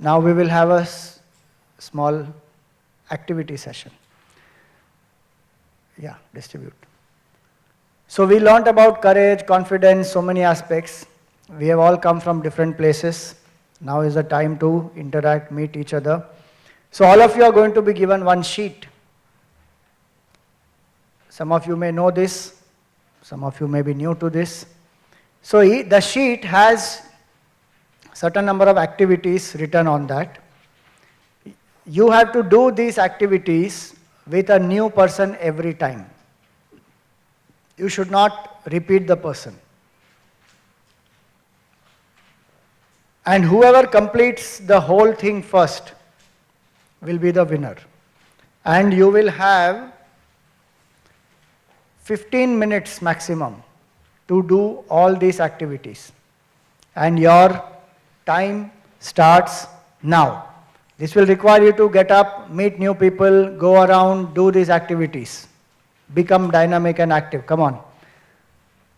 Now we will have a small activity session. Yeah, distribute. So we learnt about courage, confidence, so many aspects. We have all come from different places. Now is the time to interact, meet each other. So all of you are going to be given one sheet. Some of you may know this, some of you may be new to this. So the sheet has certain number of activities written on that. You have to do these activities with a new person every time. You should not repeat the person. And whoever completes the whole thing first will be the winner. And you will have 15 minutes maximum to do all these activities. And your time starts now. This will require you to get up, meet new people, go around, do these activities. Become dynamic and active. Come on.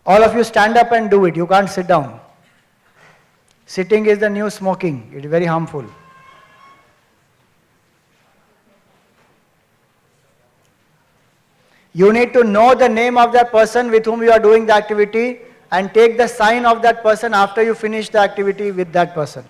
All of you stand up and do it. You can't sit down. Sitting is the new smoking. It is very harmful. You need to know the name of that person with whom you are doing the activity and take the sign of that person after you finish the activity with that person.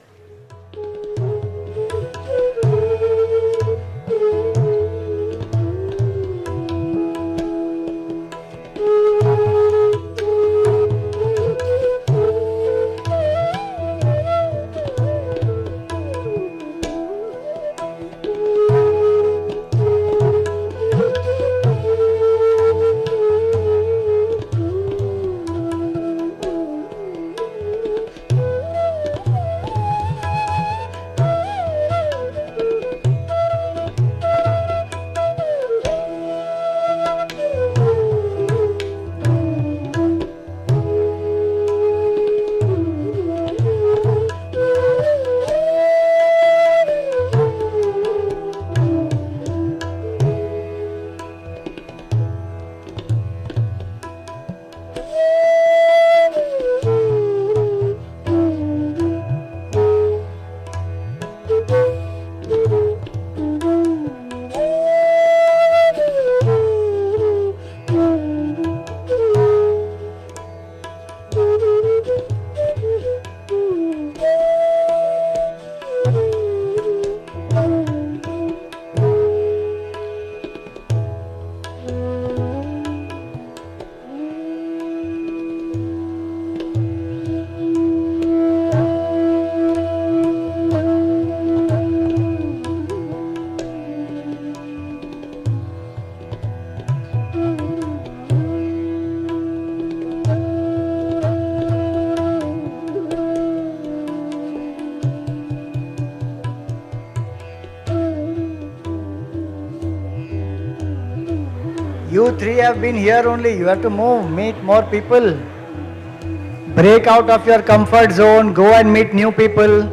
You three have been here only. You have to move, meet more people. Break out of your comfort zone, go and meet new people.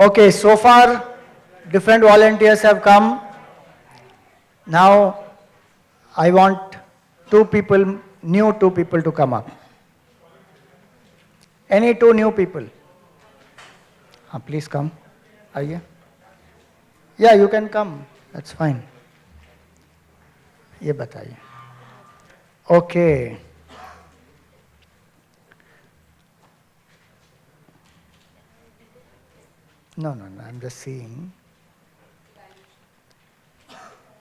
Okay, so far different volunteers have come. Now I want two people to come up. Any two new people? Please come. आइए. Yeah, you can come. That's fine. ये बताइए. Okay. No, I'm just seeing.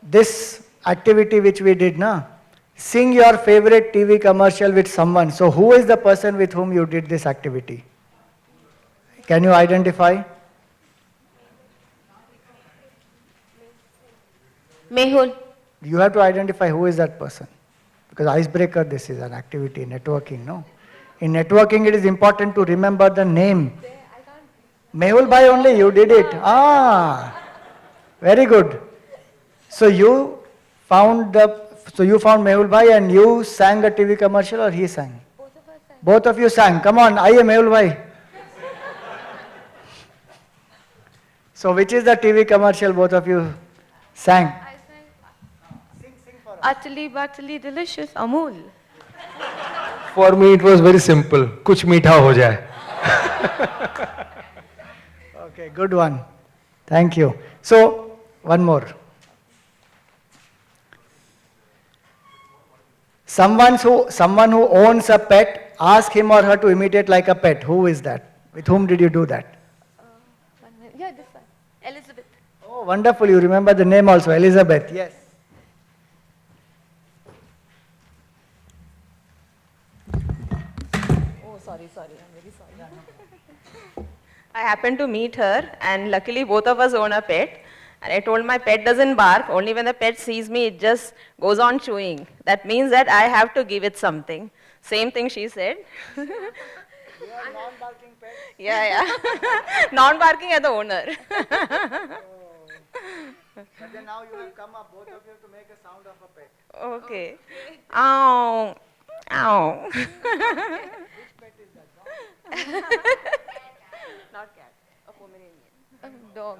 This activity which we did, na? Sing your favorite TV commercial with someone. So who is the person with whom you did this activity? Can you identify? Mehul. You have to identify who is that person. Because icebreaker, this is an activity, networking, no? In networking, it is important to remember the name. Mehul bhai only, you did it. Very good. So you found Mehul bhai and you sang a TV commercial or he sang? Both of us sang. Both of you sang. Come on, आइए Mehul bhai. So which is the TV commercial both of you sang? I sang Utterly Butterly Delicious Amul. For me, it was very simple. कुछ मीठा हो जाए. Okay, good one. Thank you. So, one more. Someone who owns a pet, ask him or her to imitate like a pet. Who is that? With whom did you do that? Yeah, this one. Elizabeth. Oh, wonderful. You remember the name also. Elizabeth. Yes. Oh, sorry. I'm very sorry. I happened to meet her, and luckily both of us own a pet. And I told my pet doesn't bark, only when the pet sees me, it just goes on chewing. That means that I have to give it something. Same thing she said. You are non-barking pet? Yeah. Non-barking as the owner. But then now you have come up, both of you, to make a sound of a pet. Okay. Ow. Ow. Which pet is that? Not cat, a Pomeranian. Dog.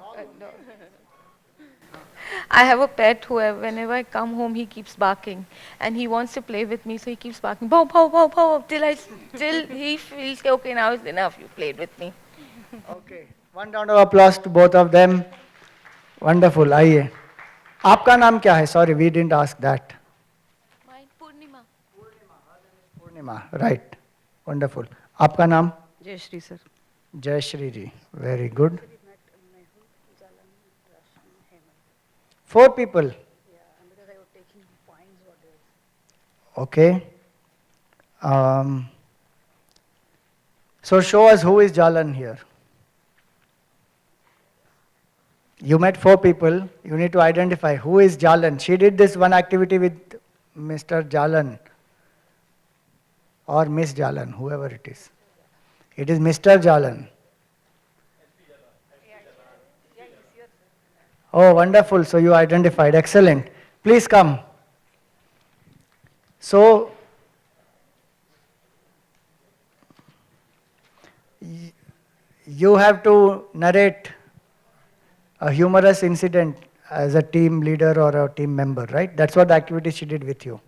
I have a pet who, whenever I come home, he keeps barking. And he wants to play with me, so he keeps barking, pow, pow, pow, pow, till he feels, okay, now it's enough, you played with me. Okay. One round of applause to both of them. Wonderful. आइए. आपका नाम क्या है? Sorry, we didn't ask that. Mine, Purnima. Purnima. Right. Wonderful. आपका नाम? Jayashri sir. Jayashri ji. Very good. 4 people. Okay. So show us who is Jalan here. You met 4 people. You need to identify who is Jalan. She did this one activity with Mr. Jalan or Miss Jalan, whoever it is. It is Mr. Jalan. Oh, wonderful. So you identified. Excellent. Please come. So, you have to narrate a humorous incident as a team leader or a team member, right? That's what the activity she did with you.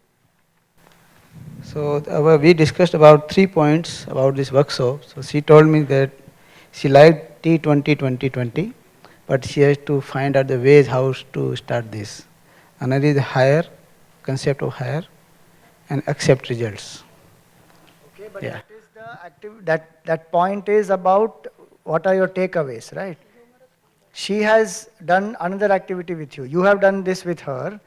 So we discussed about 3 points about this workshop. So she told me that she liked T20 2020, but she has to find out the ways how to start this. Another is hire, concept of hire, and accept results. Okay, but Yeah. that is the that point is about what are your takeaways, right? She has done another activity with you. You have done this with her.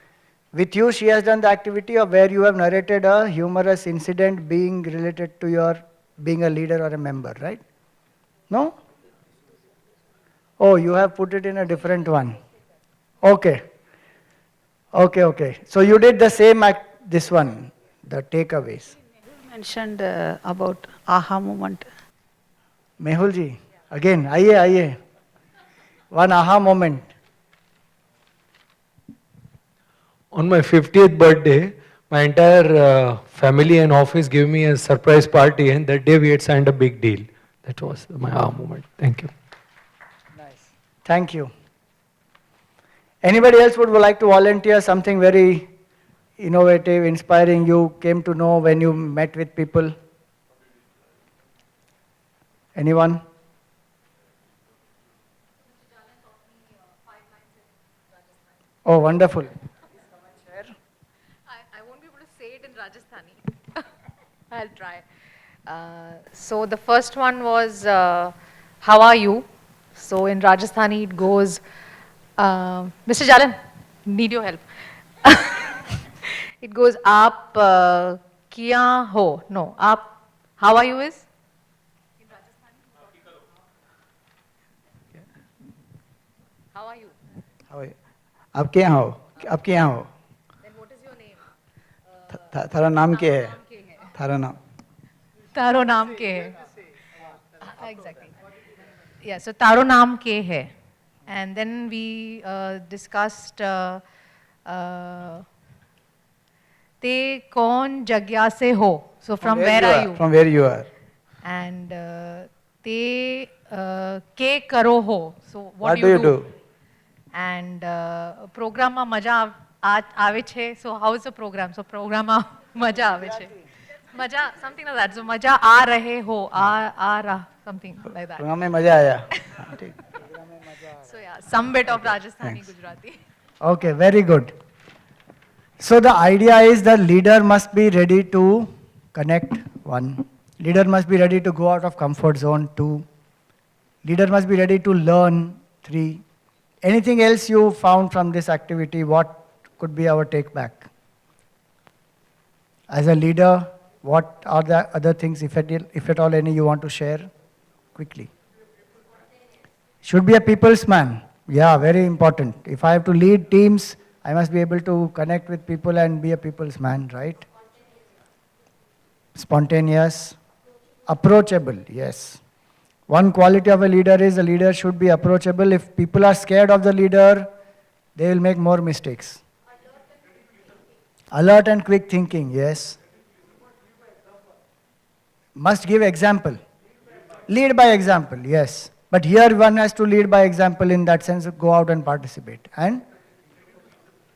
With you, she has done the activity of where you have narrated a humorous incident being related to your being a leader or a member, right? No? Oh, you have put it in a different one. Okay. Okay. So you did the same this one, the takeaways. Mentioned about aha moment. Mehul ji, again, आइए. One aha moment. On my 50th birthday, my entire family and office gave me a surprise party, and that day we had signed a big deal. That was my aha moment. Thank you. Nice. Thank you. Anybody else would like to volunteer something very innovative, inspiring you came to know when you met with people? Anyone? Oh, wonderful. I won't be able to say it in Rajasthani. I'll try. So the first one was, how are you? So in Rajasthani it goes, Mr. Jalan, need your help. It goes, aap kiya ho? No, aap, how are you is? How are you? How are you? आप क्या हो? आप क्या हो? Then what is your name? थारा नाम क्या है? थारा नाम. तारो नाम के है. Exactly. Yeah, so तारो नाम के है. And then we discussed ते कौन जगह से हो? So from where are you? From where you are. And ते के करो हो? So what do you do? And program માં મજા આવે છે. So how is the program? So program માં મજા આવે છે. મજા, something like that. So મજા आ रहे हो, आ रहा, something like that. प्रोग्राम में मजा आया. हाँ, ठीक. So yeah, some bit of Rajasthani Gujarati. Okay, very good. So the idea is the leader must be ready to connect, 1. Leader must be ready to go out of comfort zone, 2. Leader must be ready to learn, 3. Anything else you found from this activity? What could be our take back? As a leader, what are the other things, if at all any, you want to share quickly? Should be a people's man. Yeah, very important. If I have to lead teams, I must be able to connect with people and be a people's man, right? Spontaneous. Approachable, yes. One quality of a leader is a leader should be approachable. If people are scared of the leader, they will make more mistakes. Alert and quick thinking, yes. Must give example. Lead by example, yes. But here one has to lead by example in that sense, go out and participate. And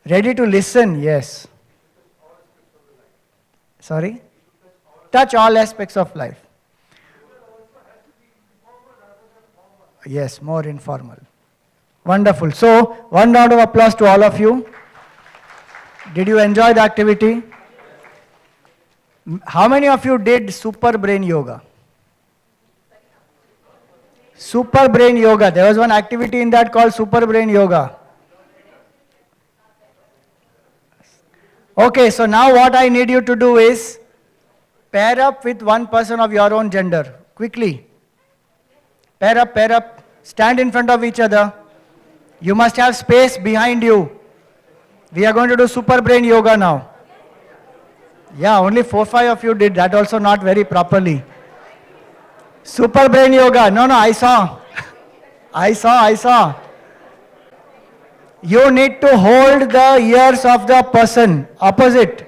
ready to listen, yes. Sorry? Touch all aspects of life. Yes, more informal. Wonderful. So, one round of applause to all of you. Did you enjoy the activity? How many of you did super brain yoga? Super brain yoga. There was one activity in that called super brain yoga. Okay, so now what I need you to do is pair up with one person of your own gender. Quickly. Pair up, stand in front of each other. You must have space behind you. We are going to do super brain yoga now. Yeah, only 4-5 of you did that, also not very properly. Super brain yoga. No, I saw. I saw. You need to hold the ears of the person opposite.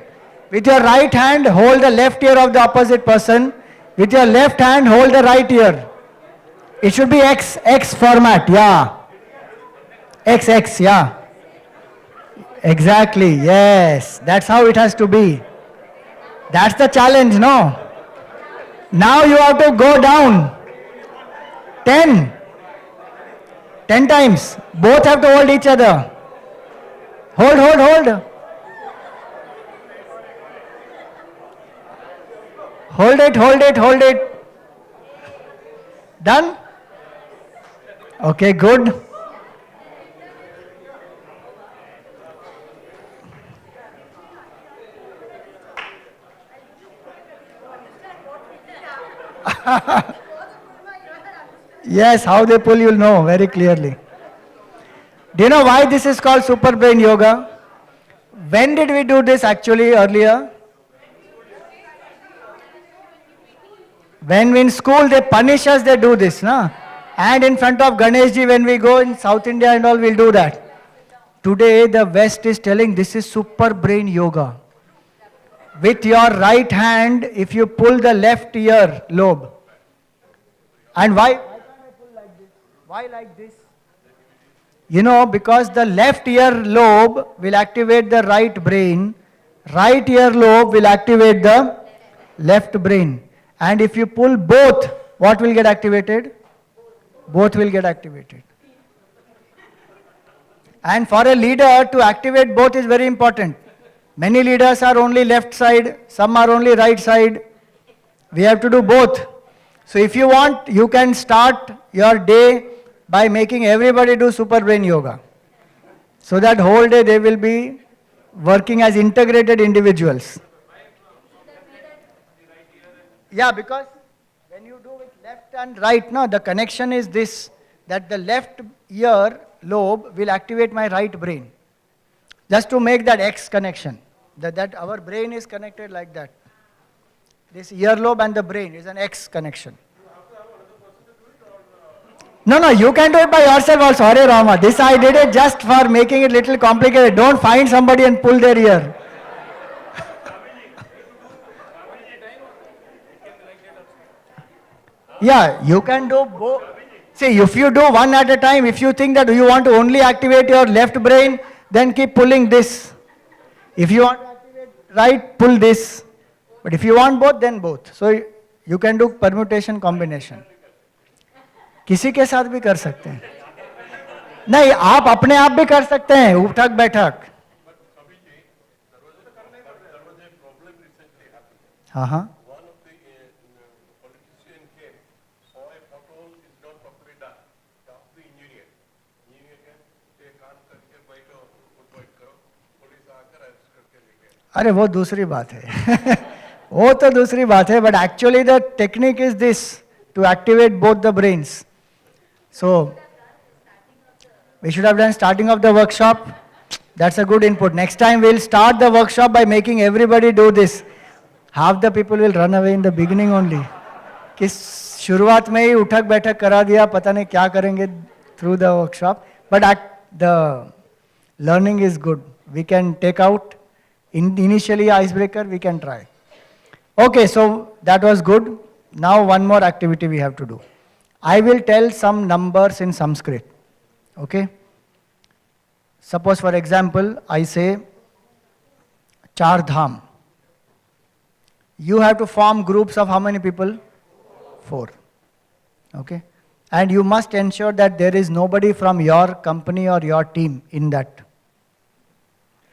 With your right hand, hold the left ear of the opposite person. With your left hand, hold the right ear. It should be X format, yeah. X, yeah. Exactly, yes. That's how it has to be. That's the challenge, no? Now you have to go down. 10 times. Both have to hold each other. Hold. Hold it. Done? Okay, good. Yes, how they pull you'll know very clearly. Do you know why this is called super brain yoga? When did we do this actually earlier? When in school they punish us, they do this, na? And in front of Ganeshji when we go in South India and all, we'll do that. Today the West is telling this is super brain yoga. With your right hand, if you pull the left ear lobe. And why can't I pull like this? Why like this? You know, because the left ear lobe will activate the right brain, right ear lobe will activate the left brain. And if you pull both, what will get activated? Both will get activated. And for a leader to activate both is very important. Many leaders are only left side, some are only right side. We have to do both. So if you want, you can start your day by making everybody do super brain yoga. So that whole day they will be working as integrated individuals. Yeah, because when you do with left and right, no, the connection is this, that the left ear lobe will activate my right brain. Just to make that X connection, that our brain is connected like that. This earlobe and the brain is an X connection. No, you can do it by yourself also. Hare Rama. This I did it just for making it little complicated. Don't find somebody and pull their ear. Yeah, you can do both. See, if you do one at a time, if you think that you want to only activate your left brain, then keep pulling this. If you want to activate right, pull this. But if you want both, then both. So you can do permutation combination. किसी के साथ भी कर सकते हैं. नहीं, आप अपने आप भी कर सकते हैं, उठक बैठक. हाँ हाँ. अरे वो दूसरी बात है. वो तो दूसरी बात है, but actually the technique is this, to activate both the brains. So we should have done starting of the workshop. That's a good input. Next time we'll start the workshop by making everybody do this. Half the people will run away in the beginning only. कि शुरुआत में ही उठक बैठक करा दिया, पता नहीं क्या करेंगे through the workshop. But the learning is good. We can take out initially icebreaker, we can try. Okay, so that was good. Now one more activity we have to do. I will tell some numbers in Sanskrit. Okay? Suppose for example, I say Char Dham. You have to form groups of how many people? 4. Okay? And you must ensure that there is nobody from your company or your team in that.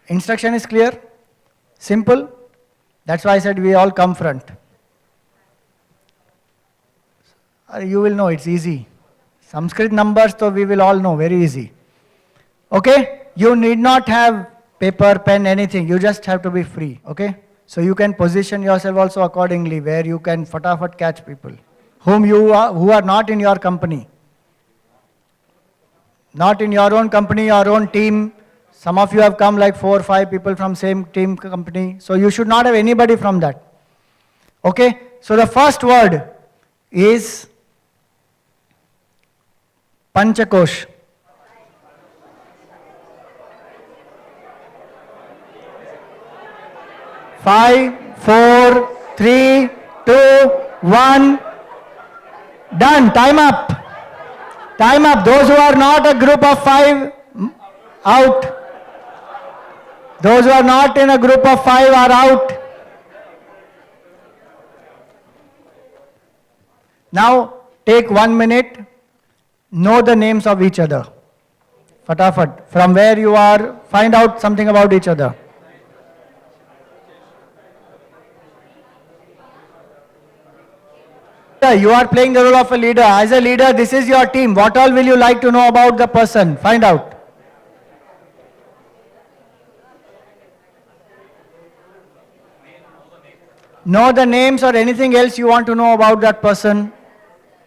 Instruction is clear? Simple? That's why I said we all come front. You will know, it's easy. Sanskrit numbers, so we will all know, very easy. Okay? You need not have paper, pen, anything. You just have to be free. Okay? So you can position yourself also accordingly, where you can fatafat catch people who are not in your company. Not in your own company, your own team. Some of you have come like 4 or 5 people from same team company. So you should not have anybody from that. Okay? So the first word is Panchakosh. Five, 4, 3, 2, 1. Done. Time up. Time up. Those who are not a group of 5, out. Those who are not in a group of 5 are out. Now take 1 minute. Know the names of each other. Fatafat. From where you are, find out something about each other. You are playing the role of a leader. As a leader, this is your team. What all will you like to know about the person? Find out. Know the names or anything else you want to know about that person.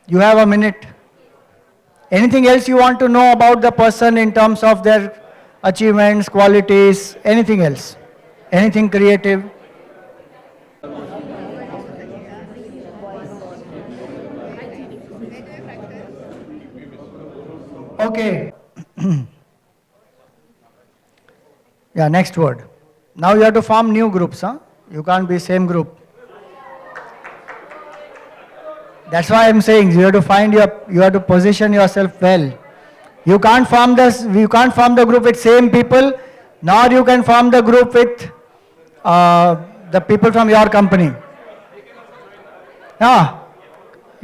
You have a minute. Anything else you want to know about the person in terms of their achievements, qualities, anything else? Anything creative? Okay. Yeah, next word. Now you have to form new groups, huh? You can't be same group. That's why I'm saying you have to position yourself well. You can't form the group with same people, nor you can form the group with the people from your company.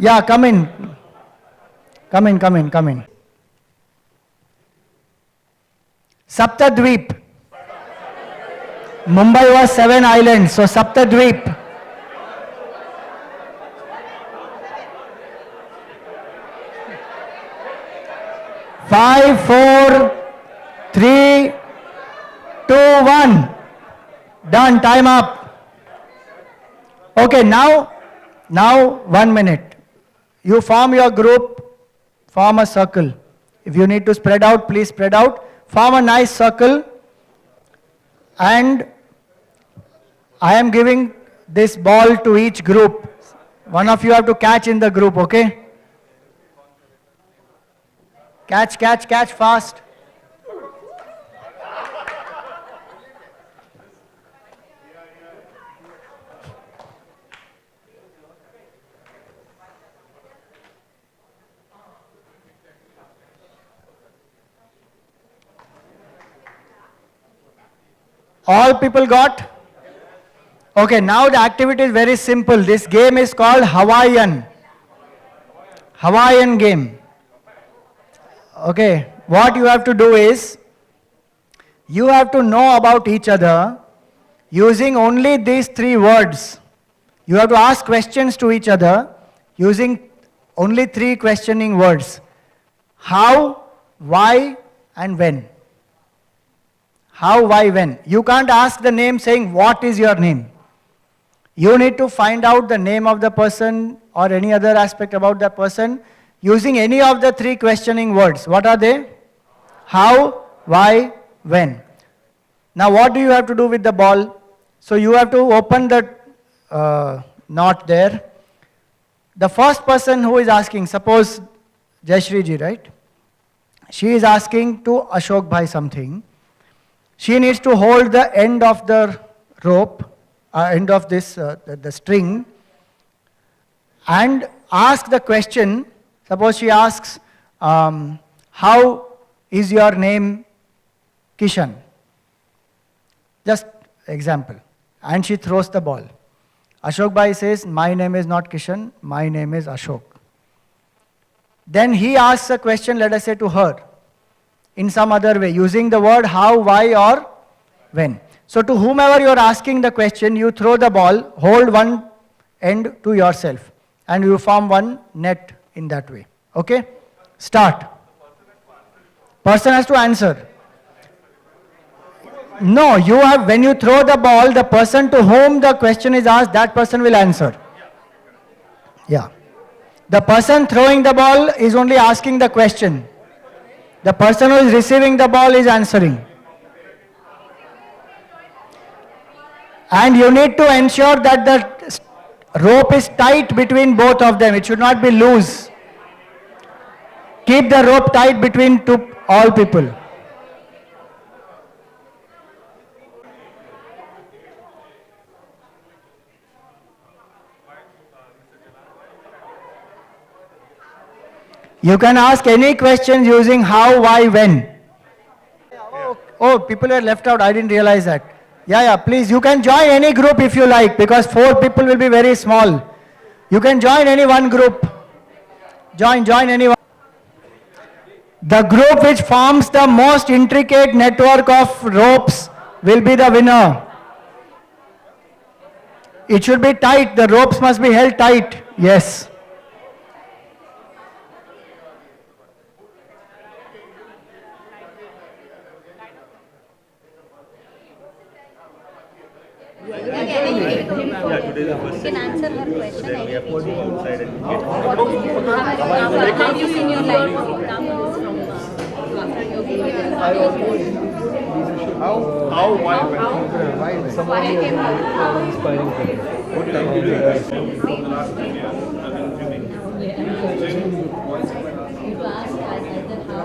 Yeah, come in. Come in, come in, come in. Saptadweep. Mumbai was 7 islands, so Saptadweep. Five, four, three, two, one. Done, time up. Okay, now 1 minute. You form your group, form a circle. If you need to spread out, please spread out. Form a nice circle. And I am giving this ball to each group. One of you have to catch in the group, okay? Catch, catch, catch fast. All people got? Okay, now the activity is very simple. This game is called Hawaiian. Hawaiian game. Okay, what you have to do is, you have to know about each other using only these 3 words. You have to ask questions to each other using only 3 questioning words. How, why, and when. How, why, when. You can't ask the name saying, what is your name? You need to find out the name of the person or any other aspect about the person using any of the 3 questioning words. What are they? How, why, when. Now what do you have to do with the ball? So you have to open the knot there. The first person who is asking, suppose Jayashree ji, right? She is asking to Ashok bhai something. She needs to hold the end of the rope, end of this, the string, and ask the question. Suppose she asks, how is your name Kishan? Just example. And she throws the ball. Ashok bhai says, my name is not Kishan, my name is Ashok. Then he asks a question, let us say to her, in some other way, using the word how, why, or when. So to whomever you are asking the question, you throw the ball, hold one end to yourself, and you form one net in that way. Okay? Start. Person has to answer. No, you have, when you throw the ball, the person to whom the question is asked, that person will answer. Yeah. The person throwing the ball is only asking the question. The person who is receiving the ball is answering. And you need to ensure that the rope is tight between both of them. It should not be loose. Keep the rope tight between all people. You can ask any questions using how, why, when. Oh, people were left out. I didn't realize that. Yeah, please. You can join any group if you like, because 4 people will be very small. You can join any one group. Join any one. The group which forms the most intricate network of ropes will be the winner. It should be tight. The ropes must be held tight. Yes. You can answer her question. I have to go outside and get how you in your life. How, why, when? What time did you guys from the last time? I've been To ask either how,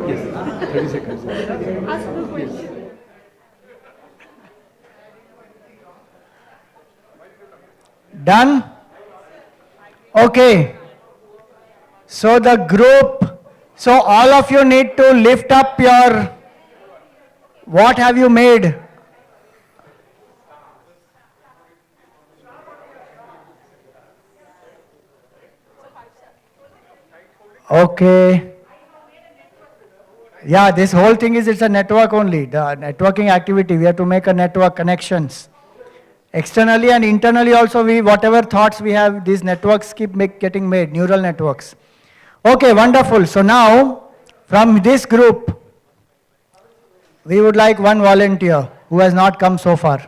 Yes, 30 seconds. ask the question. Done? Okay. So the group, so all of you need to lift up your What have you made? Okay. Yeah, this whole thing is, it's a network only, the networking activity. We have to make a network connections. Externally and internally also, we, whatever thoughts we have, these networks keep getting made, neural networks. Okay, wonderful. So now, from this group, we would like one volunteer who has not come so far.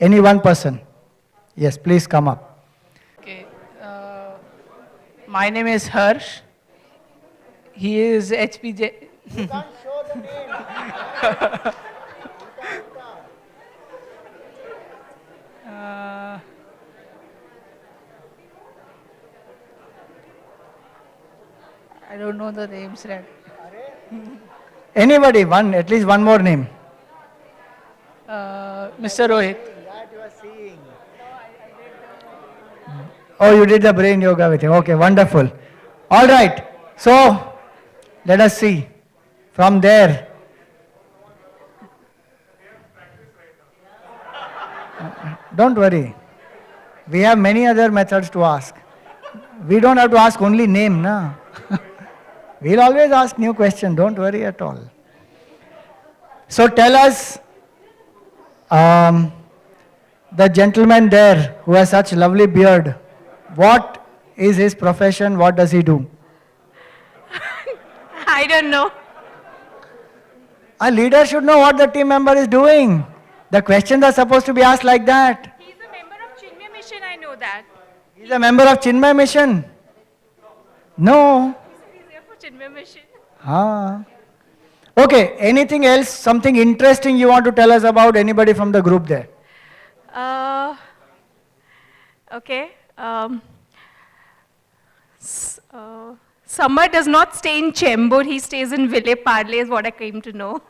Any one person. Yes, please come up. Okay. My name is Harsh. He is HPJ. You can't show the name. I don't know the names right. Anybody, one, at least one more name. Mr. Rohit. That you are seeing. Oh, you did the brain yoga with him. Okay, wonderful. All right. So, let us see. From there. Don't worry. We have many other methods to ask. We don't have to ask only name, na? We'll always ask new question. Don't worry at all. So tell us, the gentleman there who has such lovely beard, what is his profession? What does he do? I don't know. A leader should know what the team member is doing. The questions are supposed to be asked like that. He's a member of Chinmay Mission, I know that. He's a member of Chinmay Mission. No. He's here for Chinmay Mission. Ah. Okay, anything else, something interesting you want to tell us about, anybody from the group there? Okay. Summer does not stay in Chembur, he stays in Ville Parle is what I came to know.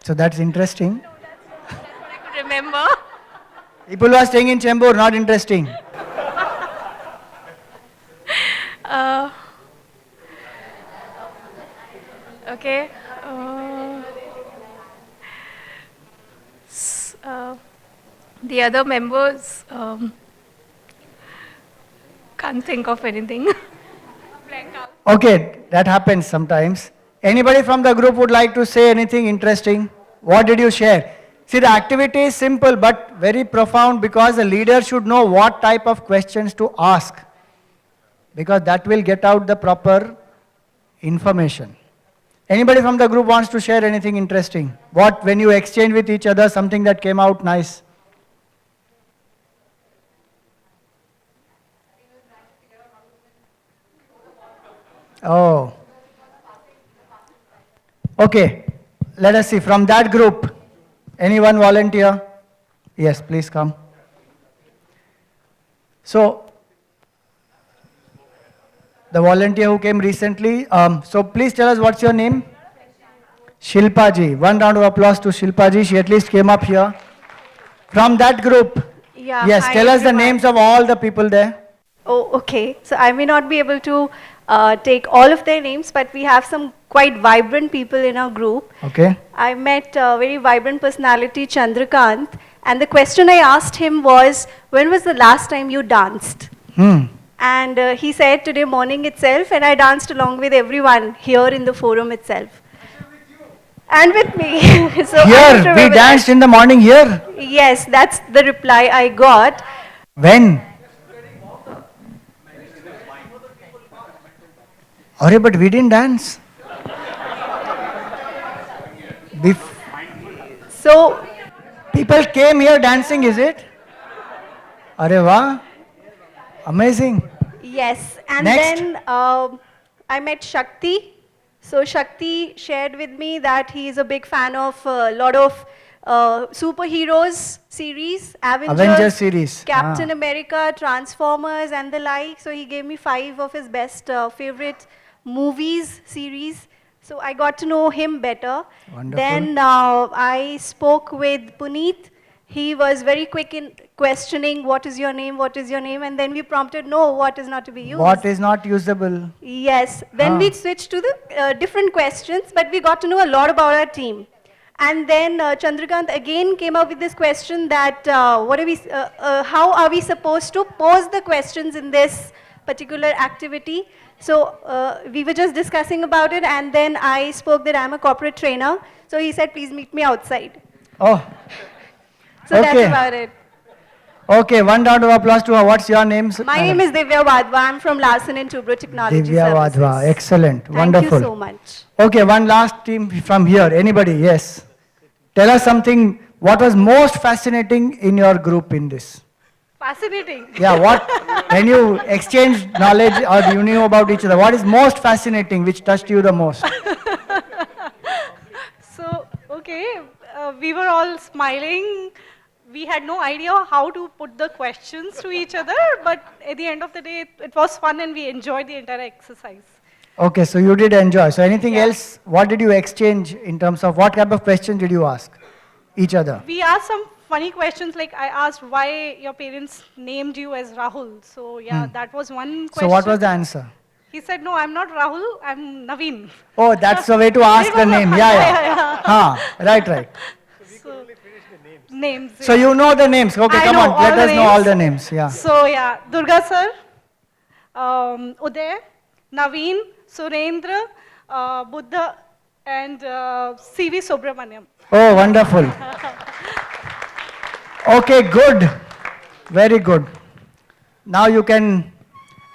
So that's interesting. That's what I could remember. People who are staying in Chembur, not interesting. Okay. The other members, can't think of anything. Blank out. Okay, that happens sometimes. Anybody from the group would like to say anything interesting? What did you share? See, the activity is simple but very profound, because the leader should know what type of questions to ask, because that will get out the proper information. Anybody from the group wants to share anything interesting? What, when you exchange with each other, something that came out nice? Oh. Okay, let us see. From that group, anyone volunteer? Yes, please come. So, the volunteer who came recently, so please tell us what's your name? Shilpa ji. One round of applause to Shilpa ji. She at least came up here. From that group, Yeah. yes, hi tell us the everyone. names of all the people there. Oh, okay. So I may not be able to take all of their names, but we have some quite vibrant people in our group. Okay. I met a very vibrant personality, Chandrakant, and the question I asked him was, when was the last time you danced? And he said today morning itself, and I danced along with everyone here in the forum itself. And with me. So I don't Here, we remember danced in the morning here. that. Yes, that's the reply I got. When? Arey, but we didn't dance. So People came here dancing, is it? Arey, wah. Amazing. yes, and Next. then I met Shakti. So Shakti shared with me that he is a big fan of a lot of superheroes series, Avengers series. Captain Ah. America, Transformers, and the like. So he gave me 5 of his best favorite movies series. So I got to know him better. Wonderful. Then I spoke with Puneet. he was very quick in questioning, what is your name, and then we prompted, no, what is not to be used. What is not usable? Yes, then we switched to the different questions, but we got to know a lot about our team. And then Chandrakant again came up with this question that how are we supposed to pose the questions in this particular activity? So we were just discussing about it, and then I spoke that I'm a corporate trainer. So he said, please meet me outside. Oh, So okay. that's about it. Okay, one round of applause to her. What's your name? My name is Divya Wadhwa. I'm from Larsen & Toubro Technology Divya Services. Wadhwa. Excellent. Wonderful. Thank you so much. Okay, one last team from here. Anybody? Yes. Tell us something. What was most fascinating in your group in this? Fascinating. Yeah, what, when you exchange knowledge or you knew about each other, what is most fascinating, which touched you the most? So, okay, we were all smiling. We had no idea how to put the questions to each other, but at the end of the day, it was fun and we enjoyed the entire exercise. Okay, so you did enjoy. So anything Yeah. else, what did you exchange in terms of, what type of questions did you ask each other? We asked some funny questions, like I asked why your parents named you as Rahul. So, yeah, that was one question. So what was the answer? He said, no, I'm not Rahul, I'm Naveen. Oh, that's the way to ask the name. Yeah, yeah. Right, right. So, names. So you know the names. Okay, I come know on, all let the us know all names. the names. Yeah. So, yeah, Durga sir, Uday, Naveen, Surendra, Buddha, and C.V. Subramaniam. Oh, wonderful. Okay, good. Very good. Now you can,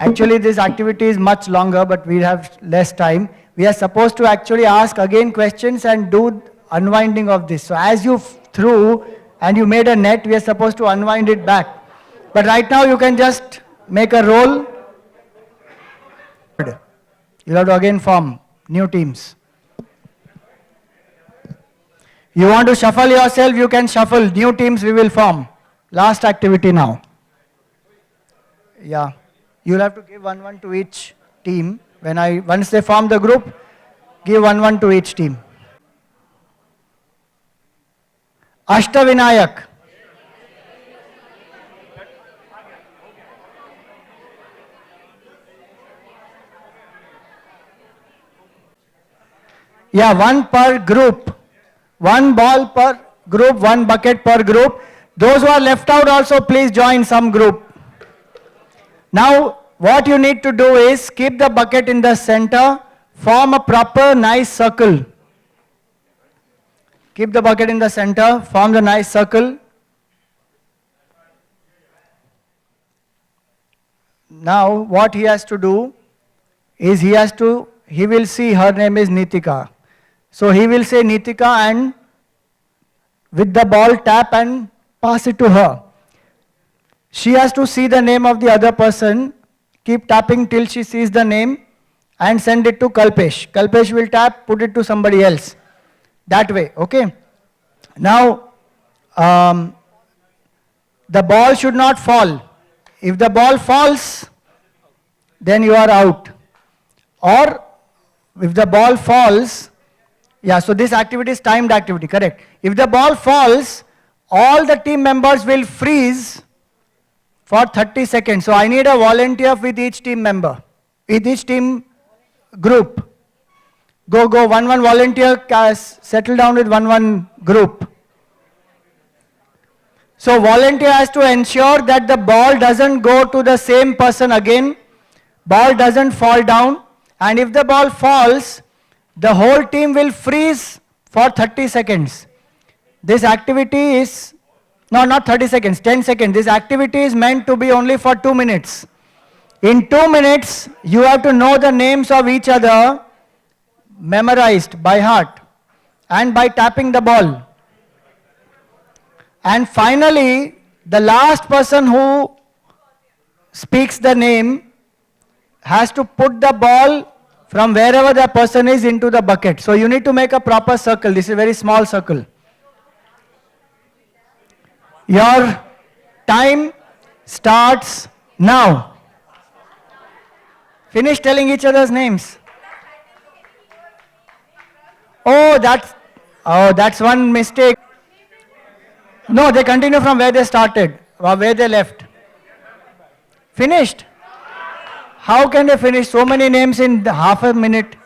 actually this activity is much longer, but we have less time. We are supposed to actually ask again questions and do unwinding of this. So as you threw and you made a net, we are supposed to unwind it back. But right now you can just make a roll. You'll have to again form new teams. You want to shuffle yourself, you can shuffle. New teams we will form. Last activity now. Yeah. You'll have to give 1-1 to each team. Once they form the group, give 1-1 to each team. Ashtavinayak. Yeah, one per group. One ball per group, one bucket per group. Those who are left out also, please join some group. Now, what you need to do is keep the bucket in the center, form a proper nice circle. Keep the bucket in the center, form the nice circle. Now, what he has to do is he will see her name is Nitika. So he will say Nitika and with the ball tap and pass it to her. She has to see the name of the other person, keep tapping till she sees the name and send it to Kalpesh. Kalpesh will tap, put it to somebody else. That way, okay? Now, the ball should not fall. If the ball falls, then you are out. Or if the ball falls, yeah, so this activity is timed activity, correct. If the ball falls, all the team members will freeze for 30 seconds. So I need a volunteer with each team member, with each team group. Go, 1-1 volunteer, settle down with 1-1 group. So volunteer has to ensure that the ball doesn't go to the same person again, ball doesn't fall down, and if the ball falls, the whole team will freeze for 30 seconds. This activity is, no, not 30 seconds, 10 seconds. This activity is meant to be only for 2 minutes. In 2 minutes, you have to know the names of each other, memorized by heart, and by tapping the ball. And finally, the last person who speaks the name has to put the ball from wherever the person is into the bucket. So you need to make a proper circle. This is a very small circle. Your time starts now. Finish telling each other's names. Oh, that's one mistake. No, they continue from where they started, or where they left. Finished? How can they finish so many names in half a minute?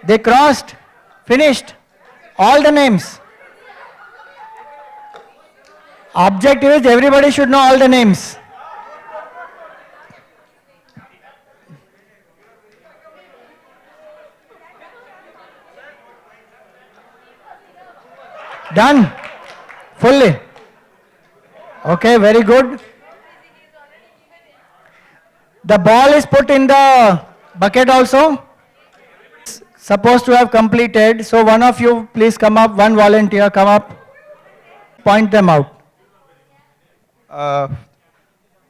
They crossed, finished, all the names. Objective is everybody should know all the names. Done? Fully? Okay, very good. The ball is put in the bucket also. Supposed to have completed. So one of you please come up, one volunteer come up. Point them out.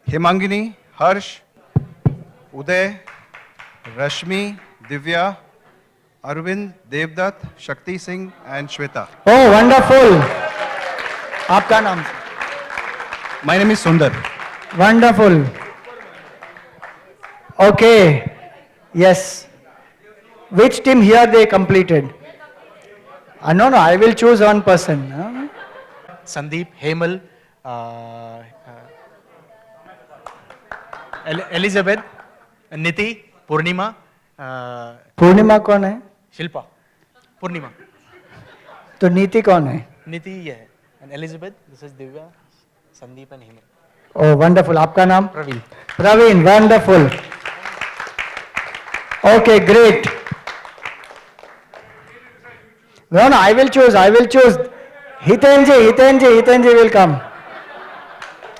Hemangini, Harsh, Uday, Rashmi, Divya, Arvind, Devdutt, Shakti Singh and Shweta. Oh, wonderful. आपका नाम? My name is Sundar. Wonderful. Okay. Yes. Which team here they completed? No, I will choose one person. Sandeep, Hemal, Elizabeth, Niti, Purnima, पूर्णिमा कौन है? Shilpa, Purnima, तो नीति कौन है? Niti ये है, and Elizabeth, this is Divya, Sandeep and Hemal. Oh, wonderful. आपका नाम? Praveen. Praveen, wonderful. Okay, great. No, I will choose. Hitenji will come.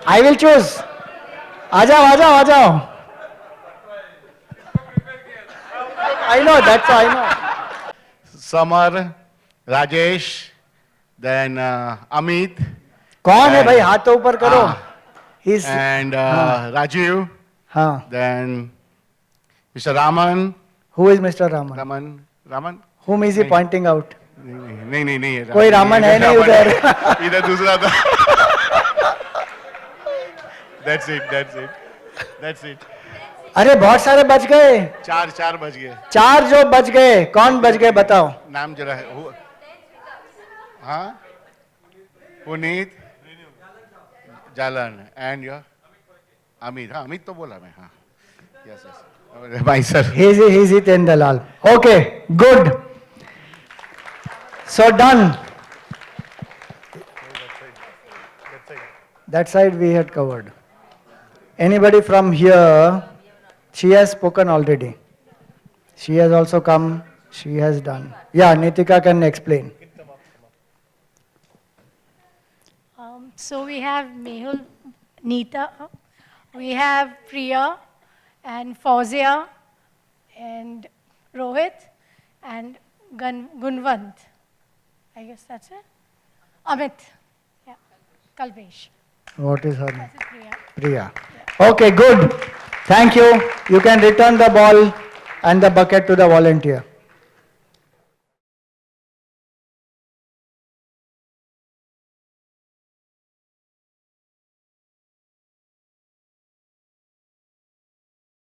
I will choose. आ जाओ. I know, that's I know. Samar, Rajesh, then Amit. कौन है भाई? हाथ तो ऊपर करो. He's and Rajiv. हाँ. Then Mr. Raman. Who is Mr. Raman? Raman. Whom is he pointing out? नहीं. कोई रामन है नहीं उधर. इधर दूसरा था. That's it. अरे बहुत सारे बच गए. चार बज गए. 4 जो बच गए, कौन बच गए बताओ? नाम जरा है. हाँ. पुनीत, जालन and your Amit. हाँ, अमित तो बोला मैं. हाँ. Yes. Myself. He's Tendalal. Okay, good. So done. That side we had covered. Anybody from here? She has spoken already. She has also come. She has done. Yeah, Nitika can explain. So we have Mehul, Neeta, we have Priya and Fauzia and Rohit and Gunvant. I guess that's it. Amit. Yeah. Kalpesh. What is her name? That's it, Priya. Priya. Okay, good. Thank you. You can return the ball and the bucket to the volunteer.